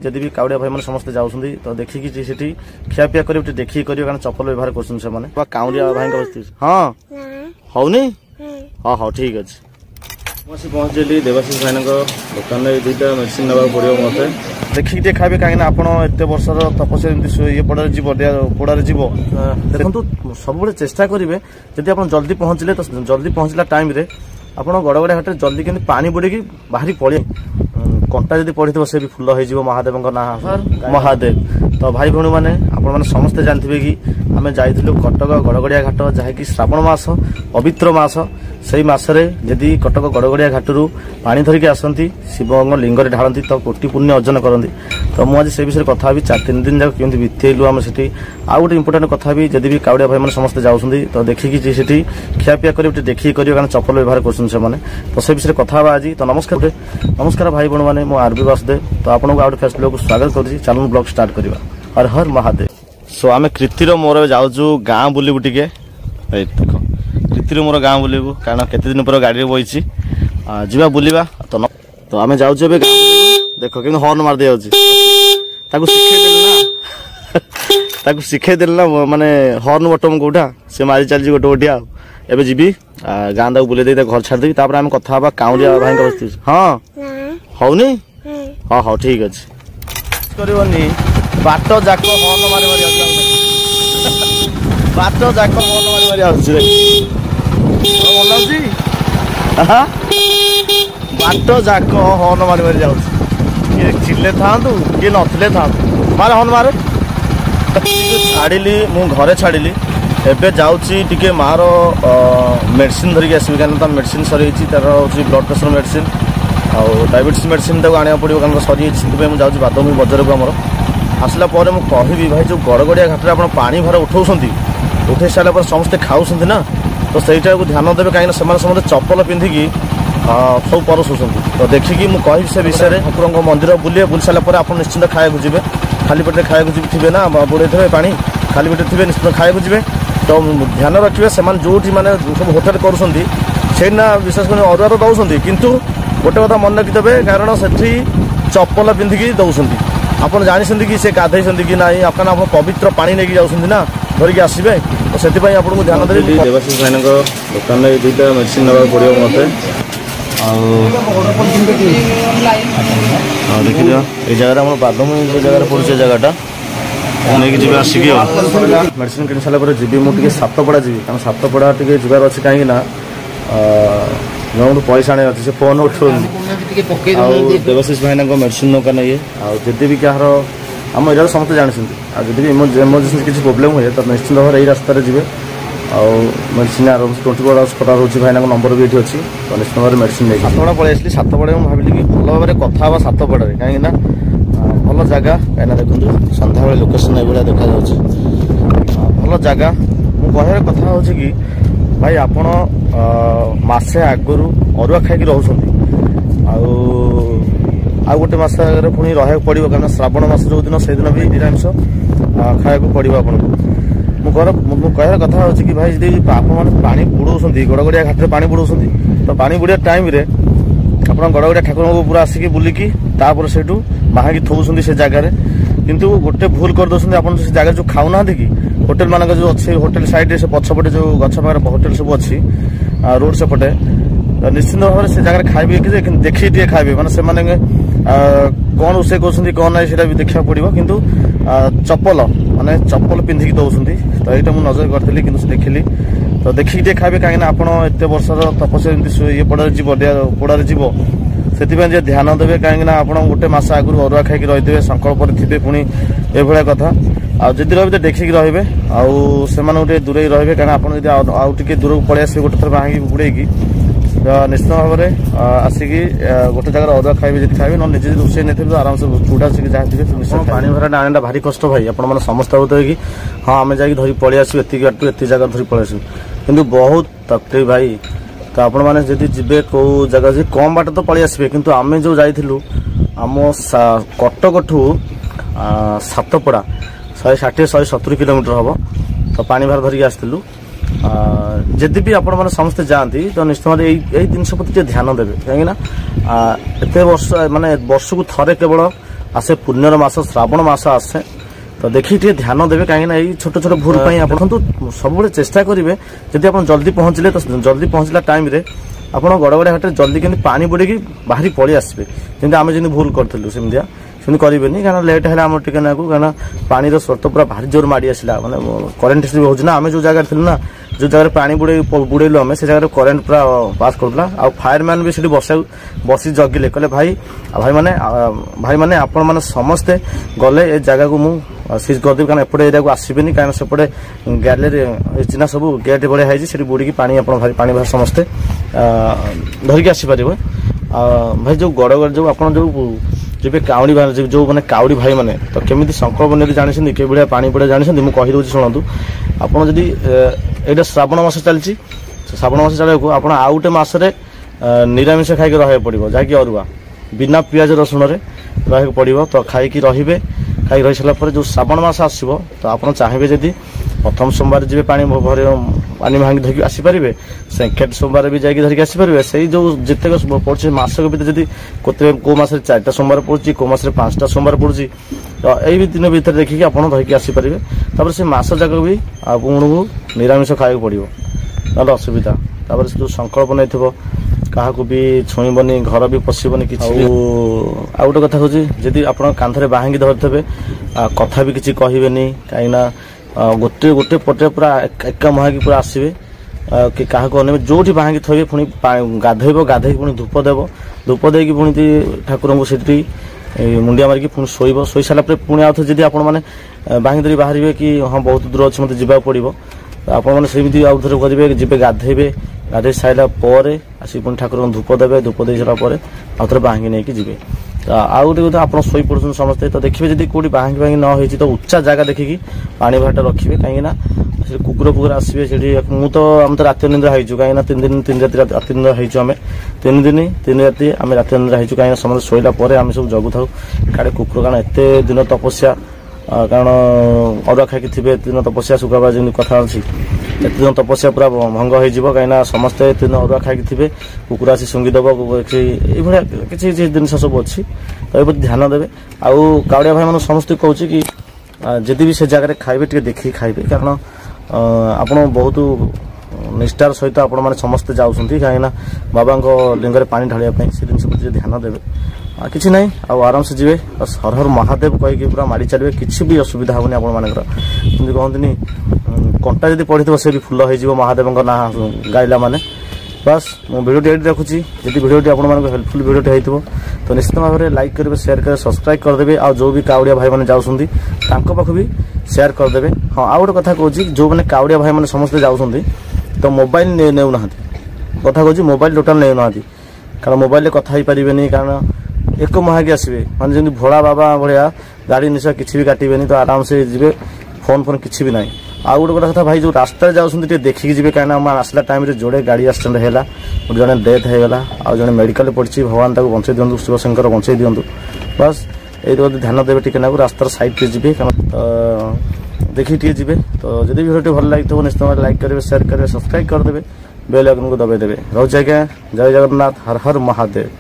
जदि भी काउड़िया भाई मैंने समस्ते जाऊँगी तो देखिकी सीटी खियापिया कर देखिए कारण चप्पल व्यवहार कर काउड़िया भाई हाँ हौनी हाँ हाँ ठीक अच्छे मुझे पहुँचली देवाशीष भाई दुकान में दुईटा मेडिसिन ना पड़ो मत देखिए खाए कहीं एत वर्षर तपस्या ये पड़े पड़ारे जीव देखो सब चेष्टा करेंगे जदि आप जल्दी पहुँचले तो जल्दी पहुँचला टाइम आप गड़गड़िया घाट जल्दी के पानी बुड़े बाहरी पड़े कंटा जब पड़ी थो से भी फुल हो महादेव ना महादेव तो भाई भौणी मैंने आपने समस्ते जानते कि आम जाइलु कटक गड़गड़िया घाट जहाँकि श्रावण मास पवित्र मास से मसरे जदि कटक गड़गड़िया घाटू पानी धरिकी आसती शिव लिंग ढालती तो कोटि पुण्य अर्जन करती तो मुझे से विषय कथा भी 4-3 दिन जाक केमती बीतेलु आम से आउ गोटे इंपोर्टाट कथा भी जदि भी काउड़िया भाई मैंने समस्ते जाऊँगी तो देखिकी सीटी खियापिया कर देखिए कारण चप्पल व्यवहार कर तो से विषय कथा आज तो नमस्कार भाई भौणी मैंने मो आरबी वासुदेव तो आपको आउट फेस्ट ब्लॉग को स्वागत कर चैनल ब्लॉग स्टार्ट करवा हर हर महादेव सो आम कृतिर मोर जाऊँ गाँ बुलू टे देख कृतिर मोर गाँ बुलू कारण केते दिन पर गाड़ी बही जा बुलवा तो आम जाऊँ गाँ देख कि हर्न मार दे शिखेदेल ना माने हर्न बटम कौटा से मारी चलती गोटे गोटिया एवं जी गाँ तक बुले दे घर छाड़ी आम कथा काउड़िया भाई बस्ती हाँ हौनी हाँ हाँ ठीक अच्छे करनी बाट जाक हर्न मारी बाट जाक हर्न मारी बाट जाक हर्न मारी जा चिल्ले था किए नथिले था मारे हर्न मारे छाड़ी मु घरे छाड़ी एबे जाऊँगी टिके मार मेडिसिन धरिकी आसबि कारण मेडिसिन सरी तार हूँ ब्लड प्रेशर मेडिसिन आउ डायबिटीज मेडिसिन आने पड़ो कारण सरी मुझे बादमी बजार को आमर आसला मुझे कहबी भाई जो गड़गड़िया घाटे आप पानी भार उठे सारा समस्ते खाऊँ ना तो सहीटा को ध्यान देवे कहीं समस्त चप्पल पिंधिकी सब परसुंट तो देखिकी मुझे से विषय ठाकुर मंदिर बुले बुल सारापर आप निश्चिंत खाया जी खाली पेटे खाया थे ना बुड़े थे पानी खाली पेटे थे निश्चित खाया जी तो ध्यान रखिए से जो मैंने सब होटेल करना विशेष कर अरुआ तो दौरान किंतु गोटे कथा मन रखिदे कारण से चप्पल पिंधिकी दौरान आप जानी कि से गाधे कि ना आप पवित्र पानी नहीं जाऊँ ना धरिकी आसबे तो से आपको ध्यान देवी देवाशीष भाई दुकान में दुईटा मेडिसिन ना पड़ो मत देखिए ये जगह बादमी जो जगह पड़े जगहटा नहीं जी आसिक मेडिसिन किन सारा जी मुझे सातपड़ा जी कारण सातपड़ा टे जबार अच्छे कहीं जो पैसा आने अच्छे से फोन उठा देवाशीष भाई मेडिसिन दुकान ये आदि भी क्या आम एरिया समस्त जानते जब इमरजेन्सी किसी प्रोब्लेम हुए तो निश्चित भाव यही रास्तार जी मेडिसिन 24 आवर्स खरा रोचे भाई नंबर भी ये अच्छी तो निश्चित भाव मेडिसिन नहीं सातपड़ा पलि आसली सातपड़ा मुझे भाविली कि भल भाव में कथा सातपड़ा कहीं भल जगह कहीं देखो सन्ध्या बेले लोकेशन ये देखा भल जगह मुझे कथा हूँ कि भाई आपण मसे आगु अरुआ खाई रोच आ गोटे मस पुणी रहा पड़ो कारण श्रावण मास जो दिन से दिन भी निरामिष खाया पड़ो आपको कहर कथा हूँ कि भाई जब आप पानी बुड़ाऊँ गड़गड़िया घाटे पानी बुड़ाऊँ तो पानी बुड़िया टाइम आप गड़गड़िया ठाकुर को पूरा आसिक बुलिकी से बाहाकि थोन से जगार किंतु गोटे भूल कर दौरान आप जगह जो खाऊना कि होटेल मान जो अच्छे होटेल साइड से पछपटे जो गछ पाखे होटेल सब अच्छी रोड सेपटे निश्चित भाव से जगह खाइबे कि देखिए टे खाइबे माने से माने कौन रोसे कर कौन ना से भी देखा पड़ो किंतु चप्पल माने चप्पल पिंधिकी दौरान तो यहाँ मुझे नजर करी कि देखिली तो देखिए टे खाइबे कहीं एत वर्षर तपस्या ये पड़ारे जीव से ध्यान देवे कहीं आप गोटे मस आगु अरुआ खाई रही संकल्प थे पुणी ये कथा आदि रही देखिकी रे आगे दूरे रे कारण आप दूर को पलि आस गोटे थर बाहर बुड़ेकी निश्चित भाव में आसिकी गोटे जगह अरुआ खाइबे जी खाइबे निजे रोषे नहीं तो आराम से चूड़ा से जहाँ थे निश्चित पानी भरा आने भारी कष्ट भाई आप समस्त भाव कि हाँ आम जा धरी पलि आसू एत जगह धरी पलि आसू कि बहुत तकलीफ भाई तो आपण मैंने जब जी कौ जगह जी कम बाट तो पलि आसबे किंतु आम जो जाइलु आम कटक सातपड़ा 160-170 किलोमीटर हम तो पानी भार धरिकी आसलु जदि भी आपण मैंने समस्ते जाती तो निश्चित भाव यही जिन प्रति ध्यान देवे कहीं एत वर्ष माने वर्ष को थरे केवल आसे पुण्यर मास श्रावण मास आसे तो देखिए टे ध्यान देवे कहीं छोट छोट भूल सब चेष्टा करेंगे जदि आप जल्दी पहुँचले तो जल्दी पहुँचला टाइम रे आप गड़गड़िया घाटे जल्दी के पानी बुड़े बाहरी पलि आसबे जमी आम जमी भूल करूँ सेमतिया सेमती करेंगे कारण लेट है आम टे ना कारण पानी स्रोत पूरा भारी जोर माड़ी आसला मैंने करेन्ट हो ना आम जो जगह थी ना जो जगह पानी बुड़ेलु आम से जगह करेन्ट पूरा पास करूला आ फायरमैन भी से बस जगिले कहले भाई मैंने आपण मैंने समस्ते गले ए जगह को मुझे सीज करदेवी कारण एपटे एरिया को आसबेनि कहीं सेपटे गैलेरी चिन्ह सब गेट भाया है बुड़ी पानी पानी बाहर समस्ते धरिकी आसीपर भाई जो गड़गड़ जो आप जो काउड़ी जो मैंने काउड़ी भाई मैंने तो केमी संकल्प नहीं जानते कि भाया पानी पड़े जानते मुझे कहीदे शुणु आपड़ जदि यहाँ श्रावण मास चलती श्रावण मास चलू आप आउ गोटे मसरे निरामिष खाई रहा पड़ो जहाँकि अरुआ बिना पियाज रसुण रहा पड़ो तो खाई रे खाई रही सारापर जो श्रावण मास आसो तो आप चाहिए जदि प्रथम सोमवार जी पानी भरे पानी भांगी धरिकी आसीपारे सेकेंड सोमवार भी जाकि धरिकी आसीपारे से जो जिते पड़े मसक भर जब कौ मस 4टा सोमवार पड़ी कौ मस 5टा सोमवार पड़ी तो यही दिन भर देखिए आप धरिकी आसीपारे से मस जाक भी आपको निरामिष खाया पड़ो ना असुविधा जो संकल्प नहीं थो क्या भी छुईबनी घर भी पशबनी कि गोटे कथा हूँ जदि आप कांधरे बांगी धरते कथा भी किसी कहबेनि कहीं गोटे गोटे पटे पूरा एका मुहाकी पूरा आसवे कि क्या अने जो बांगी थे पुणी गाधेब गाधे पुणी धूप देव धूप देकी पुणी ठाकुर को से मुंडिया मारिकी पुणी शोब शोई सारा पुणी आउ थे आप बांगी धरी बाहर कि हाँ बहुत दूर अच्छे मत जावाक पड़ो आपमती आउ थे करेंगे जी गाधेबे गाधे सारा आसी पुणी ठाकुर धूप देवे धूप दे सारापर आउ थे बांगी नहीं कि आउ गोटे कथा आप शोई पड़ुन समस्ते तो देखिए जब कौटी बांगी बांगी न हो तो उच्चा जगह देखिकी पानी भाटा रखिए कहीं कुकुर फुकुर आसवे से मुझे तो आम तो रात निंद्रा होइचु कहीं 3 दिन 3 राति रात निंद्रा होइचु आम 3 दिन 3 राति आम रात निंद्रा होइचु कहीं समस्त शोला आम सब जगु था काड़े कुकुर कारण एत दिन तपस्या कारण अरुआ खाई थे दिन तपस्या शुक्रवार जमी कथा अच्छी एत दिन तपस्या पूरा भंग हो कहीं समस्ते एत दिन अरुआ खाई थे कुकुर आसी शुंगीदेव ये किसी जिन सब अच्छी तो ये ध्यान देवे आउ काउड़िया भाई मैंने समस्त कहूँ कि जदि भी से जगह खाइबे टे देखिए खाइबे कारण आप बहुत निष्ठार सहित आप समस्ते जाऊँगी कहीं बाबा लिंगे पानी ढालिया से जिन प्रति ध्यान देवे किसी ना आराम से जी हर हर महादेव कहीकि पूरा माड़ी चलिए किसी भी असुविधा हेनी आपंकर कहते कंटा जब पड़ी थो से भी फुल हो महादेव ना गाइला माने बस भिडियो ये रखुच्छी जब भिडियो आपको हेल्पफुल भिडियो होती तो निश्चित भाव में लाइक करेंगे शेयर करेंगे सब्सक्राइब करदे आ जो भी काउड़िया भाई मैंने जाऊँगी पाख भी शेयर करदे हाँ आउ गोटे कथा कहूँ जो मैंने काउड़िया भाई मैंने समस्ते जाऊँगी तो मोबाइल नेउना कथा कहूँ मोबाइल टोटाल नेउना कारण मोबाइल कथा ही पारे कारण एक मुहाकी आसवे मैंने जमी भोला बाबा भाया गाड़ी निशा किसी भी काटेनि तो आराम से जी फोन फोन किसी भी ना आउ गोटे कथा भाई जो रास्ता जाऊँगी देखिए जी कहीं आसला टाइम जोड़े गाड़ी एक्सीडेंट है जड़े डेथ होगा आउ जड़े मेडिकल पड़ी भगवान बंचे दिंतु शिव शंकर बंचे दिंतु बस ये ध्यान देवे टी रास्तार साइड पे जी देखिए टे जी तो जब भिडियो भल लगी निश्चित लाइक करेंगे शेयर करेंगे सब्सक्राइब करदे बेल आइकन को दबाई देवे रोज आज्ञा जय जगन्नाथ हर हर महादेव।